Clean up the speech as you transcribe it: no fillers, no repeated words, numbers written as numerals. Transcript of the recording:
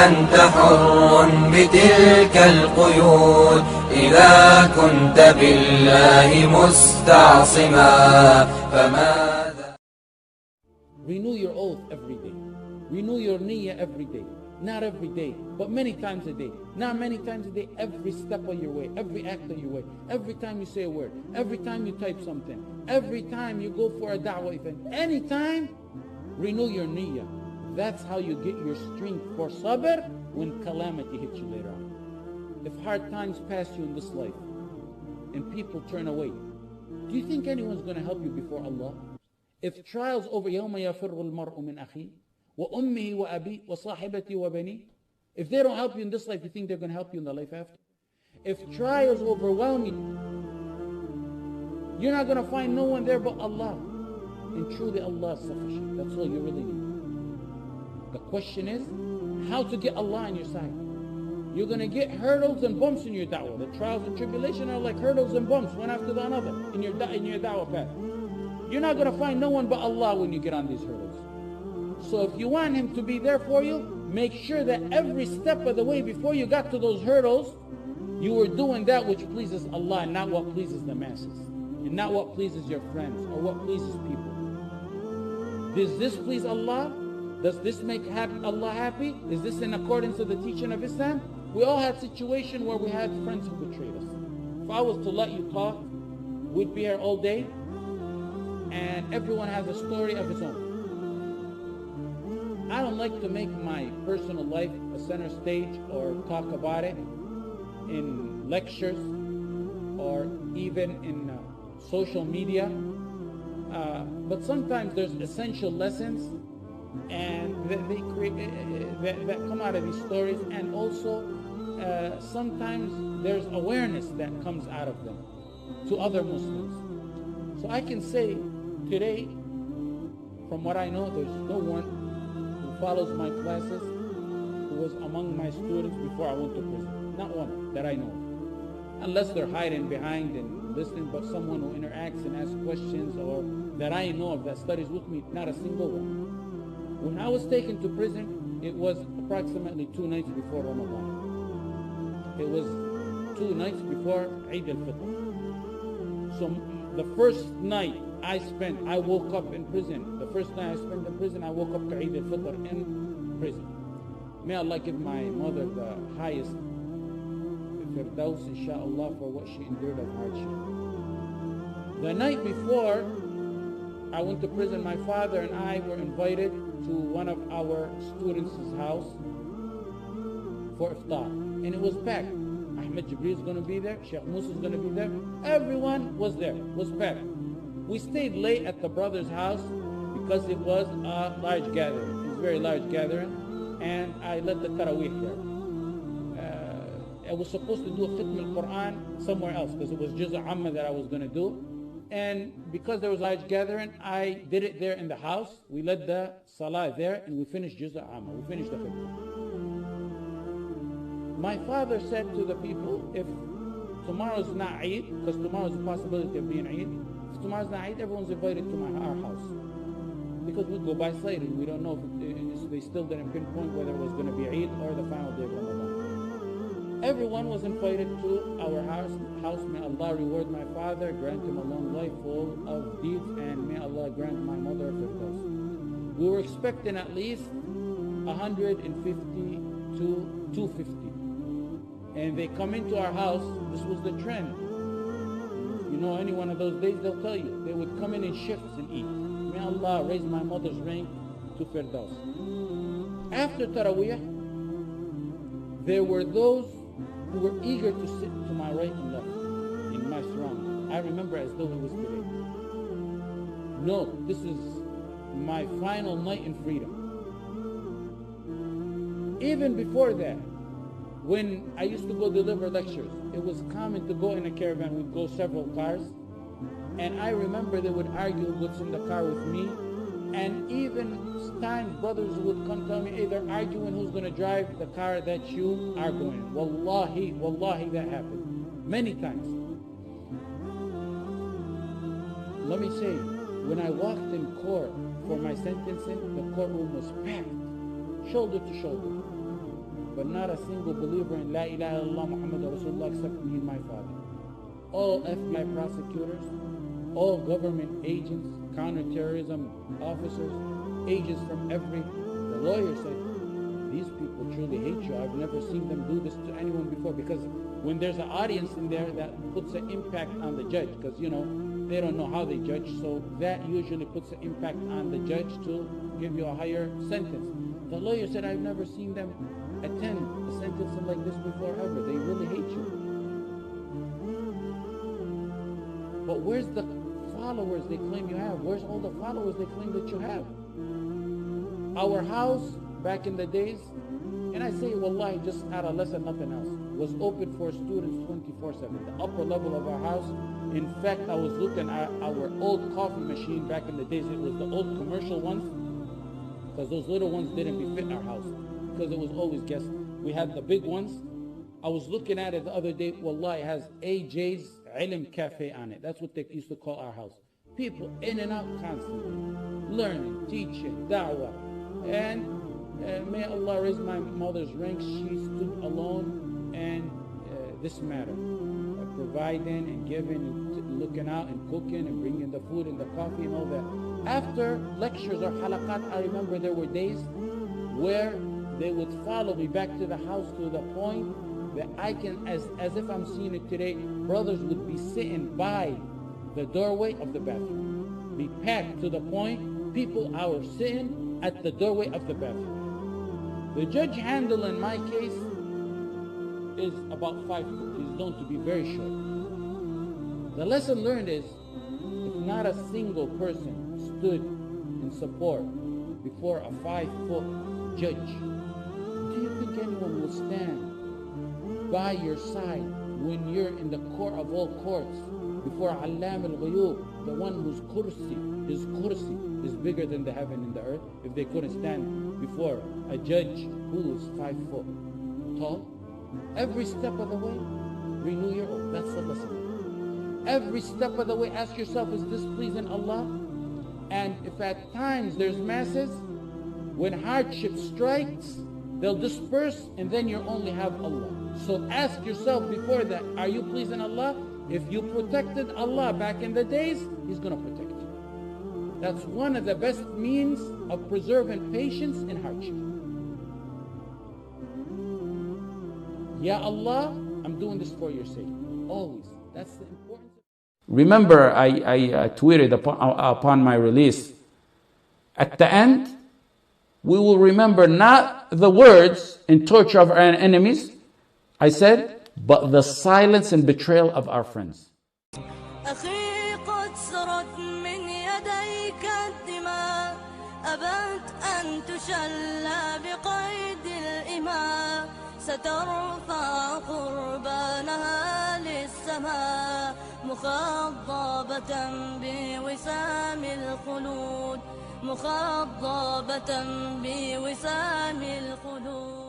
أنت حر بتلك القيود إذا كنت بالله مستعصما فماذا. Renew your oath every day. Renew your niyyah every day. Not every day, but many times a day. Not many times a day, every step of your way, every act of your way, every time you say a word, every time you type something, every time you go for a da'wah event, anytime, renew your niyyah. That's how you get your strength for sabr when calamity hits you later on. If hard times pass you in this life and people turn away, do you think anyone's going to help you before Allah? If trials over يَوْمَ يَفِرُّ الْمَرْءُ مِنْ أَخِيهِ وَأُمِّهِ وَأَبِيهِ وَصَاحِبَتِهِ وَبَنِيهِ. If they don't help you in this life, you think they're going to help you in the life after? If trials overwhelm you, you're not going to find no one there but Allah. And truly Allah is sufficient. That's all you really need. The question is, how to get Allah on your side. You're going to get hurdles and bumps in your da'wah. The trials and tribulation are like hurdles and bumps, one after the another, in your da'wah path. You're not going to find no one but Allah when you get on these hurdles. So if you want Him to be there for you, make sure that every step of the way before you got to those hurdles, you were doing that which pleases Allah and not what pleases the masses. And not what pleases your friends or what pleases people. Does this please Allah? Does this make Allah happy? Is this in accordance with the teaching of Islam? We all had situations where we had friends who betrayed us. If I was to let you talk, we'd be here all day, and everyone has a story of his own. I don't like to make my personal life a center stage or talk about it in lectures or even in social media. But sometimes there's essential lessons and that come out of these stories, and also sometimes there's awareness that comes out of them to other Muslims. So I can say today, from what I know, there's no one who follows my classes who was among my students before I went to prison. Not one that I know of. Unless they're hiding behind and listening, but someone who interacts and asks questions or that I know of that studies with me, not a single one. When I was taken to prison, it was approximately 2 nights before Ramadan. It was 2 nights before Eid al-Fitr. So the first night I woke up in prison. The first night I spent in prison, I woke up to Eid al-Fitr in prison. May Allah give my mother the highest firdaus, inshallah, for what she endured of hardship. The night before I went to prison, my father and I were invited to one of our students' house for iftar, and it was packed. Ahmad Jibril is going to be there, Shaykh Musa is going to be there, everyone was there, was packed. We stayed late at the brother's house because it was a large gathering. It was a very large gathering, and I led the Taraweeh there. I was supposed to do a Khitm al-Quran somewhere else because it was Juz' Amma that I was going to do. And because there was a large gathering, I did it there in the house. We led the Salah there, and we finished Juz' Amma. We finished the Khitm. My father said to the people, if tomorrow's not Eid, because tomorrow's a possibility of being Eid, if tomorrow's not Eid, everyone's invited to our house. Because we go by sight, and we don't know if they still didn't pinpoint whether it was going to be Eid or the final day of Ramadan. Everyone was invited to our house. May Allah reward my father, grant him a long life full of deeds, and may Allah grant my mother firdaus. We were expecting at least 150 to 250. And they come into our house. This was the trend. You know, any one of those days, they'll tell you. They would come in shifts and eat. May Allah raise my mother's rank to firdaus. After Taraweeh, there were those who were eager to sit to my right and left in my surroundings. I remember as though it was today. No, this is my final night in freedom. Even before that, when I used to go deliver lectures, it was common to go in a caravan. We'd go several cars, and I remember they would argue what's in the car with me. And even times brothers would come tell me, hey, they're arguing who's going to drive the car that you are going in. Wallahi, that happened many times. Let me say, when I walked in court for my sentencing, the courtroom was packed, shoulder to shoulder. but not a single believer in La ilaha illallah Muhammad Rasulullah except me and my father. All FBI prosecutors, all government agents, counterterrorism officers, agents from the lawyer said, these people truly hate you. I've never seen them do this to anyone before, because when there's an audience in there, that puts an impact on the judge, because they don't know how they judge, so that usually puts an impact on the judge to give you a higher sentence. The lawyer said, I've never seen them attend a sentencing like this before ever. They really hate you. But where's the followers they claim you have? Where's all the followers they claim that you have? Our house back in the days, and I say wallahi just out of lesson, nothing else, was open for students 24/7. The upper level of our house. In fact, I was looking at our old coffee machine back in the days. It was the old commercial ones, because those little ones didn't befit our house, because it was always guests. We had the big ones. I was looking at it the other day. Wallahi, it has AJ's Ilm Cafe on it. That's what they used to call our house. People in and out constantly, learning, teaching, da'wah. And may Allah raise my mother's ranks. She stood alone and this matter, providing and giving and looking out and cooking and bringing the food and the coffee and all that. After lectures or halaqat, I remember there were days where they would follow me back to the house to the point that I can, as if I'm seeing it today, brothers would be sitting by the doorway of the bathroom. Be packed to the point people are sitting at the doorway of the bathroom. The judge handling my case is about 5 foot. He's known to be very short. The lesson learned is, if not a single person stood in support before a 5-foot judge, do you think anyone will stand by your side when you're in the court of all courts, before Allam al-Ghuyub, the one whose his kursi is bigger than the heaven and the earth? If they couldn't stand before a judge who is 5 foot tall, every step of the way, renew your oath. That's the lesson. Every step of the way, ask yourself, is this pleasing Allah? And if at times there's masses, when hardship strikes, they'll disperse, and then you only have Allah. So ask yourself before that, are you pleasing Allah? If you protected Allah back in the days, He's going to protect you. That's one of the best means of preserving patience in hardship. Ya Allah, I'm doing this for your sake. Always. That's the importance. Remember, I tweeted upon my release, at the end, we will remember not the words in torture of our enemies, I said, but the silence and betrayal of our friends. سترفع قربانها للسماء مخضبة بوسام الخلود مخضبة بوسام الخلود.